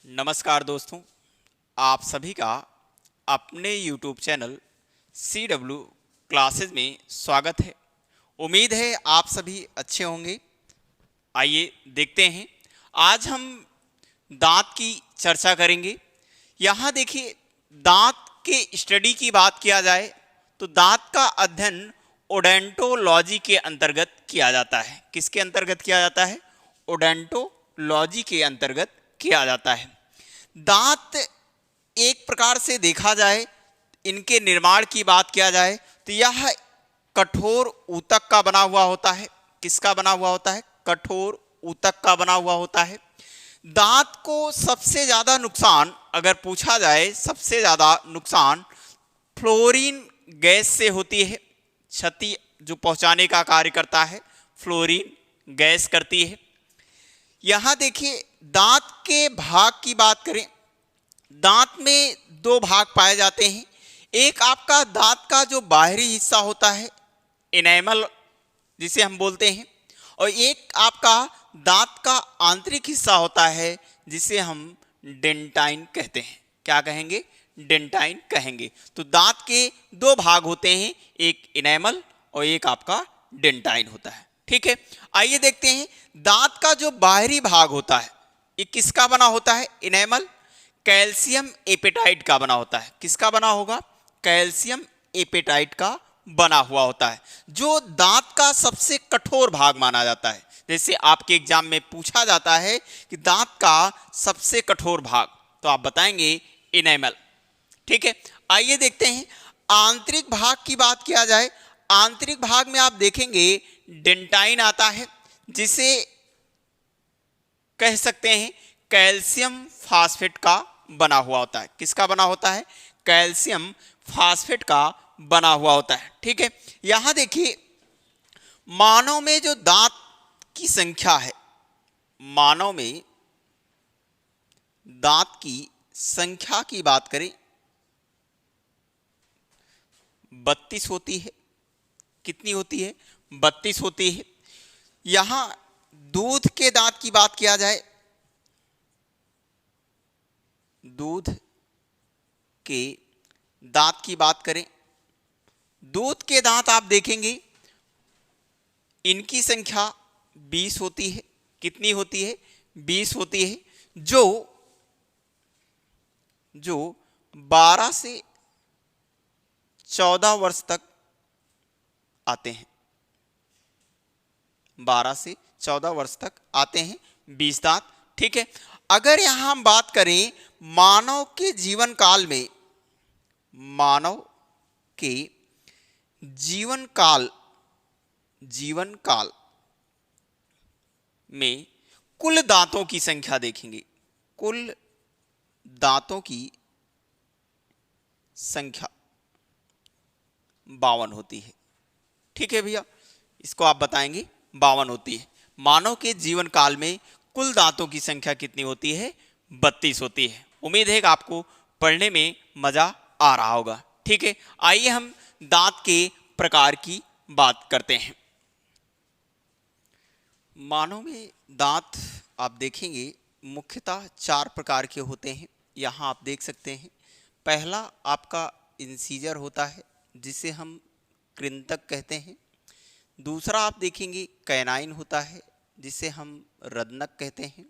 नमस्कार दोस्तों, आप सभी का अपने YouTube चैनल CW क्लासेस में स्वागत है। उम्मीद है आप सभी अच्छे होंगे। आइए देखते हैं, आज हम दांत की चर्चा करेंगे। यहाँ देखिए, दांत के स्टडी की बात किया जाए तो दांत का अध्ययन ओडोंटोलॉजी के अंतर्गत किया जाता है। किसके अंतर्गत किया जाता है? ओडोंटोलॉजी के अंतर्गत किया जाता है। दांत एक प्रकार से देखा जाए, इनके निर्माण की बात किया जाए तो यह कठोर ऊतक का बना हुआ होता है। किसका बना हुआ होता है? कठोर ऊतक का बना हुआ होता है। दांत को सबसे ज्यादा नुकसान अगर पूछा जाए, सबसे ज्यादा नुकसान फ्लोरीन गैस से होती है। क्षति जो पहुंचाने का कार्य करता है फ्लोरीन गैस करती है। यहां देखिए, दांत के भाग की बात करें, दांत में दो भाग पाए जाते हैं। एक आपका दांत का जो बाहरी हिस्सा होता है, इनेमल जिसे हम बोलते हैं, और एक आपका दांत का आंतरिक हिस्सा होता है जिसे हम डेंटाइन कहते हैं। क्या कहेंगे? डेंटाइन कहेंगे। तो दांत के दो भाग होते हैं, एक इनेमल और एक आपका डेंटाइन होता है। ठीक है, आइए देखते हैं दांत का जो बाहरी भाग होता है ये किसका बना होता है? इनेमल कैल्शियम एपेटाइट का बना होता है। किसका बना होगा? कैल्शियम एपेटाइट का बना हुआ होता है, जो दांत का सबसे कठोर भाग माना जाता है। जैसे आपके एग्जाम में पूछा जाता है कि दांत का सबसे कठोर भाग, तो आप बताएंगे इनेमल। ठीक है, आइए देखते हैं आंतरिक भाग की बात किया जाए। आंतरिक भाग में आप देखेंगे डेंटाइन आता है, जिसे कह सकते हैं कैल्शियम फास्फेट का बना हुआ होता है। किसका बना होता है? कैल्शियम फास्फेट का बना हुआ होता है। ठीक है, यहां देखिए, मानव में जो दांत की संख्या है, मानव में दांत की संख्या की बात करें 32 होती है। कितनी होती है? 32 होती है। यहां दूध के दांत की बात किया जाए, दूध के दांत की बात करें, दूध के दांत आप देखेंगे इनकी संख्या 20 होती है। कितनी होती है? 20 होती है, जो 12 से 14 वर्ष तक आते हैं। 12 से 14 वर्ष तक आते हैं 20 दांत। ठीक है, अगर यहां हम बात करें मानव के जीवन काल में, मानव के जीवन काल में कुल दांतों की संख्या देखेंगे। कुल दांतों की संख्या 52 होती है। ठीक है भैया, इसको आप बताएंगे 52 होती है। मानव के जीवन काल में कुल दांतों की संख्या कितनी होती है? 32 होती है। उम्मीद है कि आपको पढ़ने में मजा आ रहा होगा। ठीक है, आइए हम दांत के प्रकार की बात करते हैं। मानव में दांत आप देखेंगे मुख्यतः 4 प्रकार के होते हैं। यहाँ आप देख सकते हैं, पहला आपका इंसीजर होता है जिसे हम कृंतक कहते हैं। दूसरा आप देखेंगे कैनाइन होता है जिसे हम रदनक कहते हैं।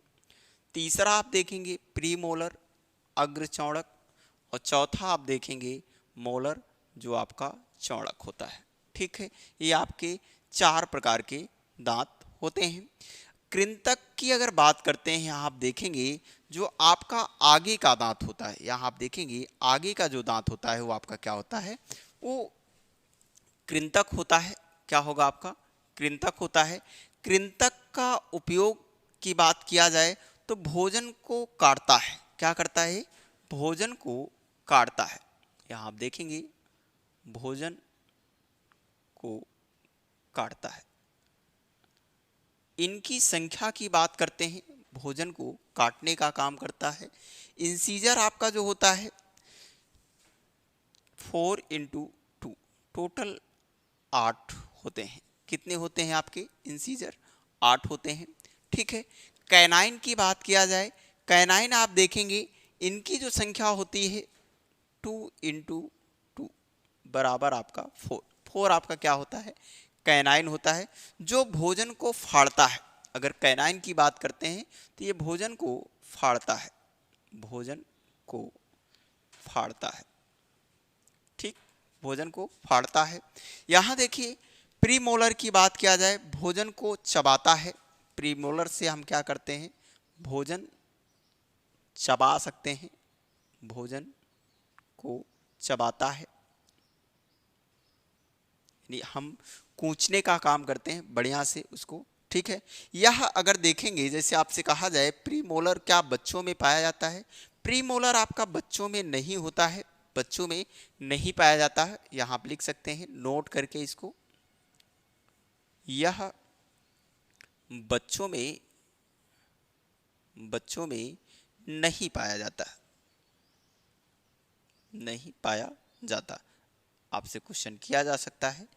तीसरा आप देखेंगे प्रीमोलर अग्रचौड़क, और चौथा आप देखेंगे मोलर जो आपका चौड़क होता है। ठीक है, ये आपके 4 प्रकार के दांत होते हैं। कृंतक की अगर बात करते हैं, यहाँ आप देखेंगे जो आपका आगे का दांत होता है, यहाँ आप देखेंगे आगे का जो दांत होता है वो आपका क्या होता है? वो कृंतक होता है। क्या होगा आपका? कृंतक होता है। कृंतक का उपयोग की बात किया जाए तो भोजन को काटता है। क्या करता है? भोजन को काटता है। यहाँ आप देखेंगे भोजन को काटता है। इनकी संख्या की बात करते हैं, भोजन को काटने का काम करता है। इंसीजर आपका जो होता है 4x2, टोटल 8 होते हैं। कितने होते हैं आपके इंसीजर? 8 होते हैं। ठीक है, कैनाइन की बात किया जाए, कैनाइन आप देखेंगे इनकी जो संख्या होती है 2 इंटू 2 बराबर आपका 4। 4 आपका क्या होता है, कैनाइन होता है जो भोजन को फाड़ता है। अगर कैनाइन की बात करते हैं तो ये भोजन को फाड़ता है, भोजन को फाड़ता है, ठीक, भोजन को फाड़ता है। यहां देखिए प्रीमोलर की बात किया जाए, भोजन को चबाता है। प्रीमोलर से हम क्या करते हैं, भोजन चबा सकते हैं, भोजन को चबाता है, यानी हम कूचने का काम करते हैं बढ़िया से उसको, ठीक है। यह अगर देखेंगे जैसे आपसे कहा जाए प्रीमोलर क्या बच्चों में पाया जाता है, प्रीमोलर आपका बच्चों में नहीं होता है, बच्चों में नहीं पाया जाता है। यहां आप लिख सकते हैं नोट करके इसको, यह बच्चों में नहीं पाया जाता, नहीं पाया जाता। आपसे क्वेश्चन किया जा सकता है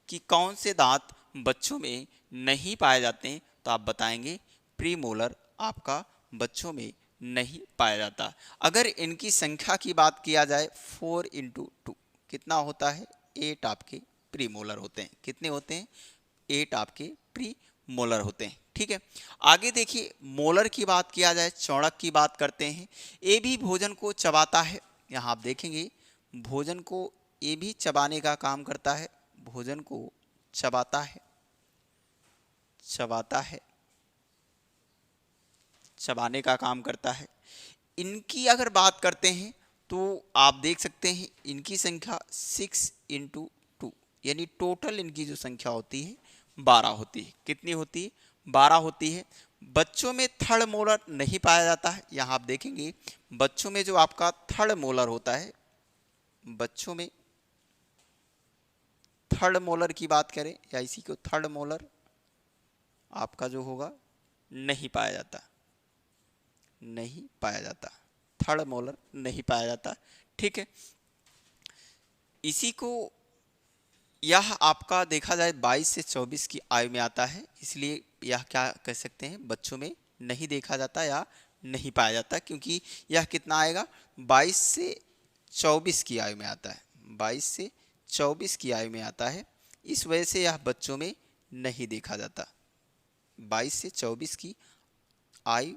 कि कौन से दांत बच्चों में नहीं पाए जाते हैं, तो आप बताएंगे प्रीमोलर आपका बच्चों में नहीं पाया जाता। अगर इनकी संख्या की बात किया जाए 4 इंटू 2 कितना होता है, 8 आपके प्रीमोलर होते हैं। कितने होते हैं, 8 आपके प्रीमोलर होते हैं, ठीक है। आगे देखिए मोलर की बात किया जाए, चौड़क की बात करते हैं। ये भी भोजन को चबाता है। यहाँ आप देखेंगे भोजन को ये भी चबाने का काम करता है, भोजन को चबाता है, चबाता है, चबाने का काम करता है। इनकी अगर बात करते हैं तो आप देख सकते हैं इनकी संख्या 6 इंटू 2 यानी टोटल इनकी जो संख्या होती है 12 होती है। कितनी होती है, 12 होती है। बच्चों में थर्ड मोलर नहीं पाया जाता है। यहाँ आप देखेंगे बच्चों में जो आपका थर्ड मोलर होता है, बच्चों में थर्ड मोलर की बात करें या इसी को थर्ड मोलर आपका जो होगा नहीं पाया जाता, नहीं पाया जाता, थर्ड मोलर नहीं पाया जाता, ठीक है। इसी को यह आपका देखा जाए 22 से 24 की आयु में आता है, इसलिए यह क्या कह सकते हैं बच्चों में नहीं देखा जाता या नहीं पाया जाता, क्योंकि यह कितना आएगा 22 से 24 की आयु में आता है, 22 से 24 की आयु में आता है। इस वजह से यह बच्चों में नहीं देखा जाता। 22 से 24 की आयु,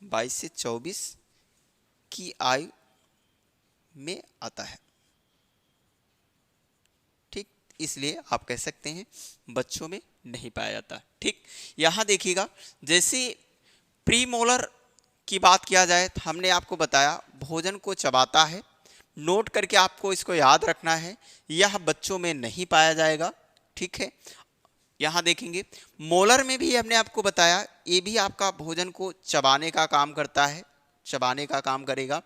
22 से 24 की आयु में आता है, ठीक, इसलिए आप कह सकते हैं बच्चों में नहीं पाया जाता, ठीक। यहां देखिएगा जैसे प्रीमोलर की बात किया जाए तो हमने आपको बताया भोजन को चबाता है। नोट करके आपको इसको याद रखना है, यह बच्चों में नहीं पाया जाएगा, ठीक है। यहां देखेंगे मोलर में भी हमने आपको बताया ये भी आपका भोजन को चबाने का काम करता है, चबाने का काम करेगा।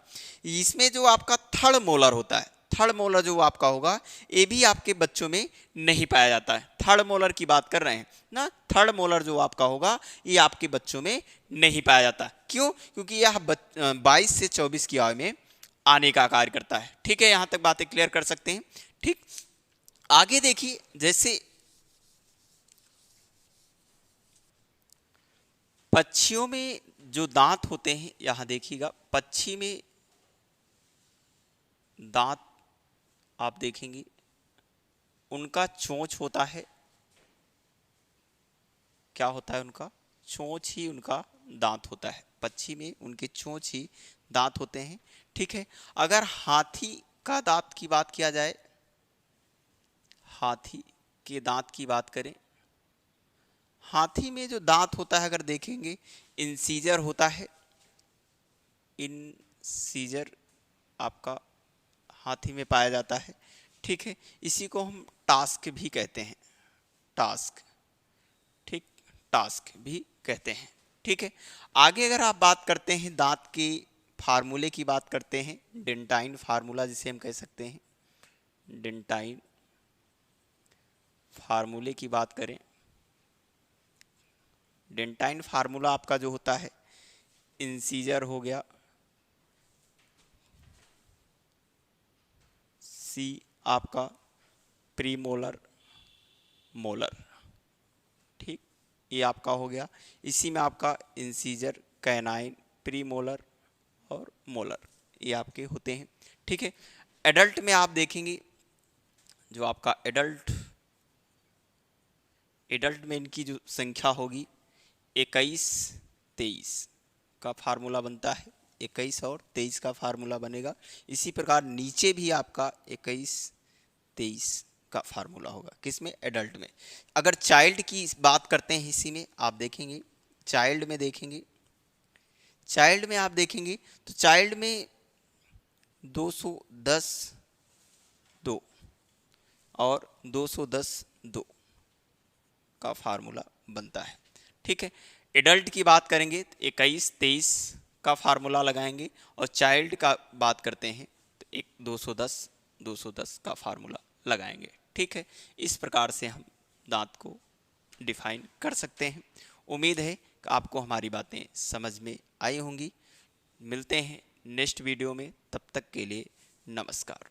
इसमें जो आपका थर्ड मोलर होता है, थर्ड मोलर जो आपका होगा ये भी आपके बच्चों में नहीं पाया जाता है। थर्ड मोलर की बात कर रहे हैं ना, थर्ड मोलर जो आपका होगा ये आपके बच्चों में नहीं पाया जाता। क्यों, क्योंकि यह 22 से 24 की आयु में आने का कार्य करता है, ठीक है। यहां तक बातें क्लियर कर सकते हैं, ठीक। आगे देखिए जैसे पक्षियों में जो दांत होते हैं, यहां देखिएगा पक्षी में दांत आप देखेंगे उनका चोंच होता है, क्या होता है उनका चोंच ही उनका दांत होता है। पक्षी में उनके चोंच ही दांत होते हैं, ठीक है। अगर हाथी का दांत की बात किया जाए, हाथी के दांत की बात करें, हाथी में जो दांत होता है अगर देखेंगे इंसीजर होता है, इंसीजर आपका हाथी में पाया जाता है, ठीक है। इसी को हम टास्क भी कहते हैं, टास्क, ठीक, टास्क भी कहते हैं, ठीक है। आगे अगर आप बात करते हैं दांत के फार्मूले की बात करते हैं, डेंटाइन फार्मूला जिसे हम कह सकते हैं, डेंटाइन फार्मूले की बात करें, डेंटाइन फार्मूला आपका जो होता है इंसीजर हो गया, सी आपका प्रीमोलर, मोलर, ठीक, ये आपका हो गया। इसी में आपका इंसीजर, कैनाइन, प्री मोलर और मोलर, ये आपके होते हैं। ठीक है, एडल्ट में आप देखेंगे जो आपका एडल्ट में इनकी जो संख्या होगी 21, 23 का फार्मूला बनता है, 21 और 23 का फार्मूला बनेगा। इसी प्रकार नीचे भी आपका 21, 23 का फार्मूला होगा, किसमें? एडल्ट में। अगर चाइल्ड की बात करते हैं इसी में आप देखेंगे, चाइल्ड में देखेंगे, चाइल्ड में आप देखेंगे तो चाइल्ड में 210 2 और 210 2 का फार्मूला बनता है। ठीक है, एडल्ट की बात करेंगे तो 21, 23 का फार्मूला लगाएंगे, और चाइल्ड का बात करते हैं तो 210 का फार्मूला लगाएंगे। ठीक है, इस प्रकार से हम दांत को डिफाइन कर सकते हैं। उम्मीद है कि आपको हमारी बातें समझ में आई होंगी। मिलते हैं नेक्स्ट वीडियो में, तब तक के लिए नमस्कार।